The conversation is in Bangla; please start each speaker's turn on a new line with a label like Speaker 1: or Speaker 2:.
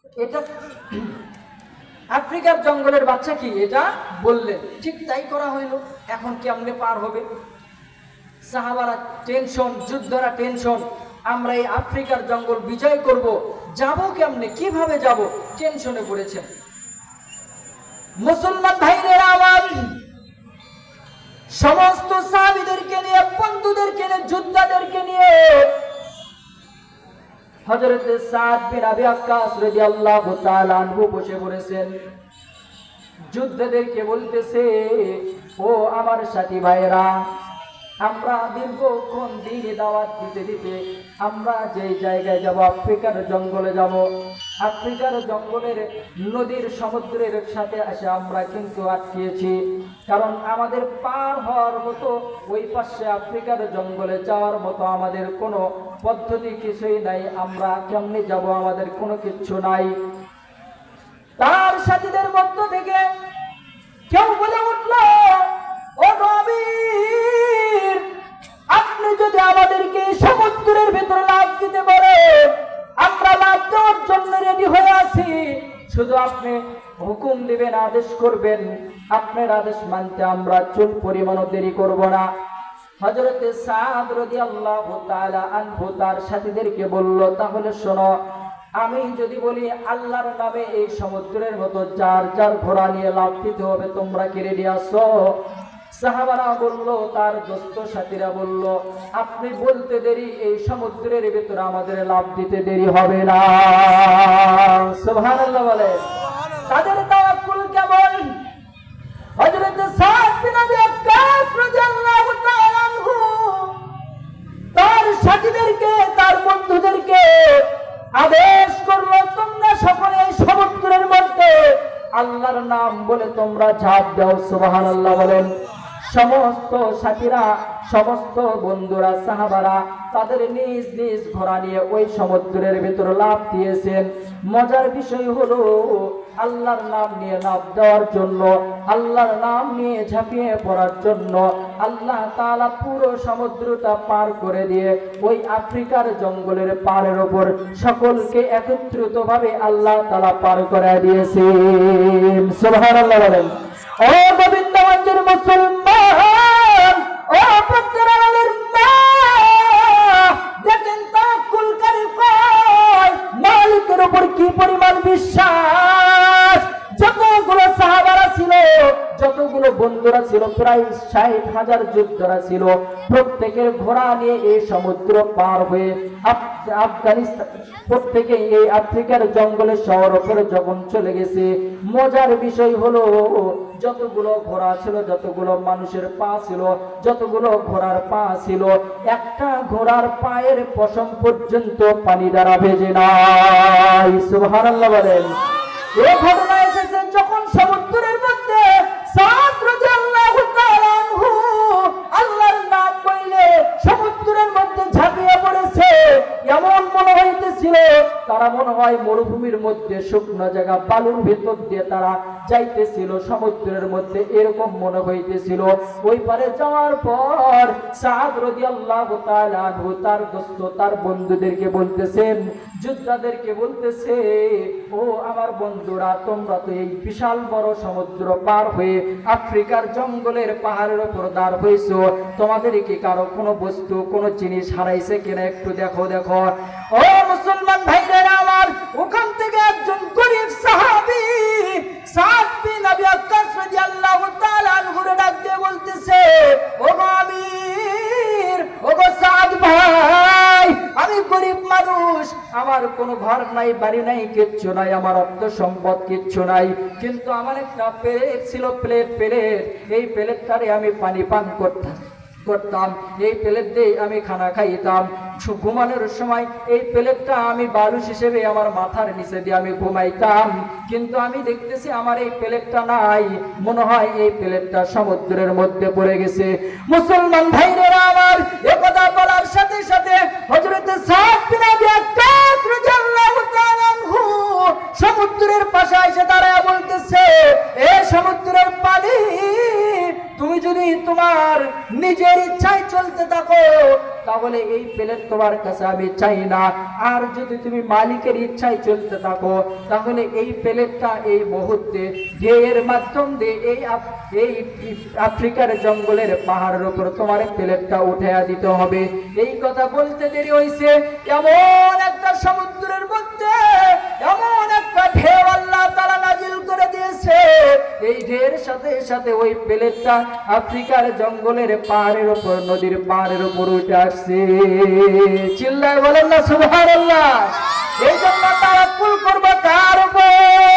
Speaker 1: এটা আফ্রিকার জঙ্গলের বাচ্চা কি এটা বললেন, ঠিক তাই করা হইল। এখন কেমনে পার হবে? সাহাবারা টেনশন, যুদ্ধরা টেনশন, আমরা এই আফ্রিকার জঙ্গল বিজয় করব, যাব কেমনে, কিভাবে যাব, টেনশনে পড়েছেন। মুসলমান ভাইরা আমার, সমস্ত সাহাবীদেরকে নিয়ে, বন্ধুদেরকে নিয়ে, যোদ্ধাদেরকে নিয়ে হযরত সাদ বিন আবি ওয়াক্কাস রাদিয়াল্লাহু তাআলা আনহু বসে পড়েছেন। যোদ্ধাদেরকে বলতেছে, ও আমার সাথী ভাইরা, আমরা দীর্ঘক্ষণ দিনে দাওয়াত দিতে দিতে আমরা যে জায়গায় যাব, আফ্রিকার জঙ্গলে যাব। আফ্রিকার জঙ্গলের নদীর সমুদ্রের সাথে এসে আমরা কিন্তু আটকিয়েছি, কারণ আমাদের পার হওয়ার মতো, ওই পাশে আফ্রিকার জঙ্গলে যাওয়ার মতো আমাদের কোনো পদ্ধতি কিছুই নাই। আমরা কেমনে যাব, আমাদের কোনো কিচ্ছু নাই। তার সাথীদের মধ্য থেকে কেউ বলে উঠল, ও নবীর, আপনি যদি আমাদেরকে সমুদ্রের ভেতরে লাফ দিতে পারেন, আমরা লাফ দেওয়ার জন্য রেডি হয়ে আছি, শুধু আপনি হুকুম দিবেন, আদেশ করবেন, আপনার আদেশ মানতে আমরা চুল পরিমাণও দেরি করব না। হযরত সাদ রাদিয়াল্লাহু তাআলা আনহু তার সাথীদেরকে বলল, তাহলে শোনো, আমি যদি বলি আল্লাহর নামে এই সমুদ্রের মতো যার যার ঘোড়া নিয়ে লাফ দিতে হবে, তোমরা কি রেডি আছো? সাহাবারা বলল, তার দোস্ত সাথীরা বলল, আপনি বলতে দেরি, এই সমুদ্রের ভিতরে আমাদের লাফ দিতে দেরি হবে না। সুবহানাল্লাহ বলে। তাদের তাওয়াক্কুল কেমন! হযরত সাদ বিন আবি ওয়াক্কাস রাদিয়াল্লাহু তাআলা আনহু তার সাথীদেরকে, তার বন্ধুদেরকে আদেশ করলো, তোমরা সকলে এই সমুদ্রের মধ্যে আল্লাহর নাম বলে তোমরা ঝাঁপ দাও। সুবহানাল্লাহ বলেন। সমস্ত সাথীরা, সমস্ত বন্ধুরা, সাহাবারা তাদের নিজ নিজ ঘোড়া নিয়ে ওই সমুদ্রের ভেতরে লাফ দিয়েছেন। মজার বিষয় হলো, আল্লাহর নাম নিয়ে লাফ দেওয়ার জন্য, আল্লাহর নাম নিয়ে ঝাঁপিয়ে পড়ার জন্য আল্লাহ তাআলা পুরো সমুদ্রটা পার করে দিয়ে ওই আফ্রিকার জঙ্গলের পাড়ের ওপর সকলকে একত্রিতভাবে আল্লাহ তাআলা পার করে দিয়েছেন। সুবহানাল্লাহ বলেন। ও গোবিন্দগঞ্জের মুসলমান, ও প্রত্যেকের মা, দেখেন তাওয়াক্কুলকারী কয় মালিকের উপর কি পরিমাণ বিশ্বাস। যতগুলো সাহাবারা ছিল, যতগুলো বন্ধুরা ছিল, প্রায় 60,000 যোদ্ধারা ছিল, প্রত্যেকের ঘোড়া নিয়ে এই সমুদ্র পার হয়ে আফগানিস্তান, প্রত্যেকে এই আফ্রিকার জঙ্গলের শহর উপরে যখন চলে গেছে। মজার বিষয় হলো, যতগুলো ঘোড়া ছিল, যতগুলো মানুষের পা ছিল, যতগুলো ঘোড়ার পা ছিল, একটা ঘোড়ার পায়ের পশম পর্যন্ত পানি দ্বারা ভেজে নাই। সুবহানাল্লাহ বলেন। এই ঘটনা এসেছে যখন সমুদ্রের মধ্যে সাদ রাদিয়াল্লাহু তাআলা আনহু আল্লাহর নাম বলে সমুদ্রের মধ্যে ঝাঁপিয়ে পড়েছে। এমন মনে হইতেছিল তারা মনে হয় মরুভূমির মধ্যে শুকনো জায়গা, বালুর ভেতর দিয়ে তারা যাইতেছিল সমুদ্রের মধ্যে, এরকম মনে হইতেছিল। ওই পারে যাওয়ার পর সাদ রাদিয়াল্লাহু তাআলা আনহু তার দোস্ত, তার বন্ধুদেরকে বলতেছেন, যোদ্ধাদেরকে বলতেছে, ও আমার বন্ধুরা, তোমরা তো এই বিশাল বড় সমুদ্র পার হয়ে আফ্রিকার জঙ্গলের পাহাড়ের উপর দাঁড় হয়েছো, তোমাদের কি কারো কোনো বস্তু, কোনো জিনিস হারাইছে কিনা একটু দেখো দেখো। ও মুসলমান ভাইরা আমার, ওখান থেকে একজন গরীব সাহাবী সাদ বিন আবি ওয়াক্কাস রাদিয়াল্লাহু তাআলা আনহু ডাক দিয়ে বলতেছে, ও আমির, ও সাদ ভাই, আমি গরীব মানুষ, আমার কোনো ঘর নাই, বাড়ি নাই, কিচ্ছু নাই, আমার অর্থ সম্পদ কিচ্ছু নাই, কিন্তু আমার একটা প্লেট ছিল, প্লেট, এই প্লেটটারে আমি পানি পান করতাম, এই প্লেট দিয়ে আমি খানা খাইতাম, ঘুমানোর সময় এই প্লেটটা আমি বালুস হিসেবে আমার মাথার নিচে দিয়ে আমি ঘুমাইতাম, কিন্তু আমি দেখতেছি আমার এই প্লেটটা নাই, মনে হয় এই প্লেটটা সমুদ্রের মধ্যে পড়ে গেছে। মুসলমান ভাইরা আমার, একথা বলার সাথে সাথে হযরত সাদ বিন আবি ওয়াক্কাস রাদিয়াল্লাহু তাআলা আনহু সমুদ্রের পাশে এসে দাঁড়ায় বলতেছে, এ সমুদ্রের পানি, তুমি যদি তোমার নিজের ইচ্ছায় চলতে থাকো তাহলে এই প্লেট তোমার কাছে আমি চাই না। আর যদি তুমি মালিকের ইচ্ছায় চলতে থাকো তাহলে এই প্লেটটা এই মুহূর্তে ঢেউয়ের মাধ্যম দিয়ে এই আফ্রিকার জঙ্গলের পাহাড়ের উপর তোমার প্লেটটা উঠে দিতে হবে। এই কথা বলতে দেরি হয়েছে, এমন একটা সমুদ্রের মধ্যে এমন একটা ঢেউ আল্লাহ তাআলা নাজিল করে দিয়েছে, এই ঢেউয়ের সাথে সাথে ওই প্লেটটা আফ্রিকার জঙ্গলের পাহাড়ের উপর, নদীর পাহাড়ের উপর উঠে আসছে। চিল্লায় বলেন না সুবহানাল্লাহ। এই জন্য তাওয়াক্কুল করবো কার উপর?